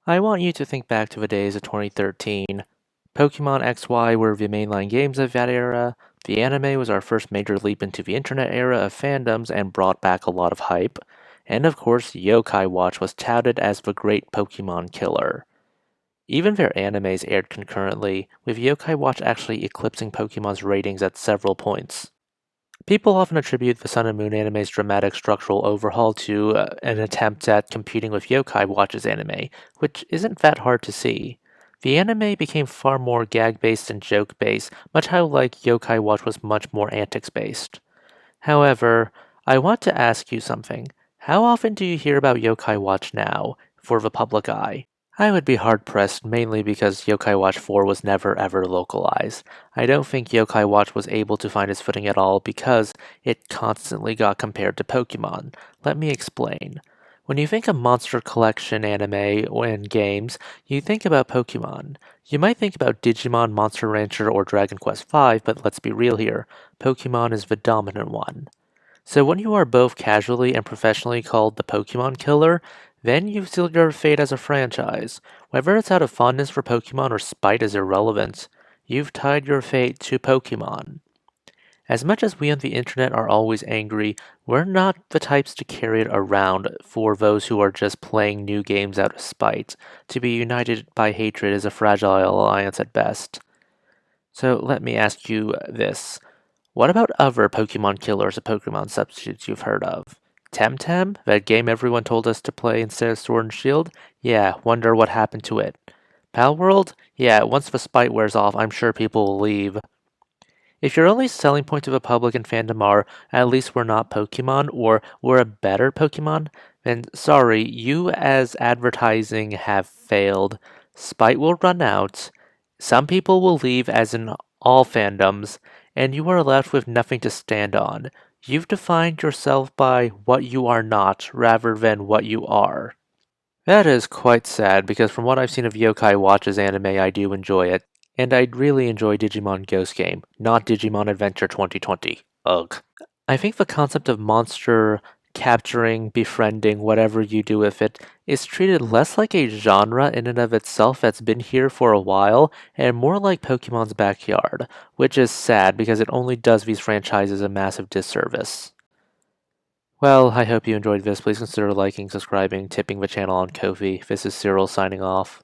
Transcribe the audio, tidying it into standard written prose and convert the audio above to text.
I want you to think back to the days of 2013. Pokemon XY were the mainline games of that era. The anime was our first major leap into the internet era of fandoms and brought back a lot of hype. And of course, Yokai Watch was touted as the great Pokemon killer. Even their animes aired concurrently, with Yokai Watch actually eclipsing Pokemon's ratings at several points. People often attribute the Sun and Moon anime's dramatic structural overhaul to an attempt at competing with Yokai Watch's anime, which isn't that hard to see. The anime became far more gag based and joke based, much how like Yokai Watch was much more antics based. However, I want to ask you something. How often do you hear about Yokai Watch now, for the public eye? I would be hard pressed mainly because Yokai Watch 4 was never ever localized. I don't think Yokai Watch was able to find its footing at all because it constantly got compared to Pokemon. Let me explain. When you think of monster collection anime and games, you think about Pokemon. You might think about Digimon, Monster Rancher, or Dragon Quest V, but let's be real here. Pokemon is the dominant one. So when you are both casually and professionally called the Pokemon killer, then you've sealed your fate as a franchise. Whether it's out of fondness for Pokemon or spite is irrelevant. You've tied your fate to Pokemon. As much as we on the internet are always angry, we're not the types to carry it around for those who are just playing new games out of spite. To be united by hatred is a fragile alliance at best. So let me ask you this. What about other Pokemon killers or Pokemon substitutes you've heard of? Temtem, that game everyone told us to play instead of Sword and Shield? Yeah, wonder what happened to it. Palworld? Yeah, once the spite wears off, I'm sure people will leave. If your only selling point to the public and fandom are, at least we're not Pokemon, or we're a better Pokemon, then sorry, you as advertising have failed. Spite will run out. Some people will leave, as in all fandoms, and you are left with nothing to stand on. You've defined yourself by what you are not, rather than what you are. That is quite sad, because from what I've seen of Yokai Watch's anime, I do enjoy it. And I'd really enjoy Digimon Ghost Game, not Digimon Adventure 2020. Ugh. I think the concept of monster capturing, befriending, whatever you do with it, is treated less like a genre in and of itself that's been here for a while, and more like Pokemon's backyard, which is sad because it only does these franchises a massive disservice. Well, I hope you enjoyed this. Please consider liking, subscribing, tipping the channel on Ko-fi. This is Cyril signing off.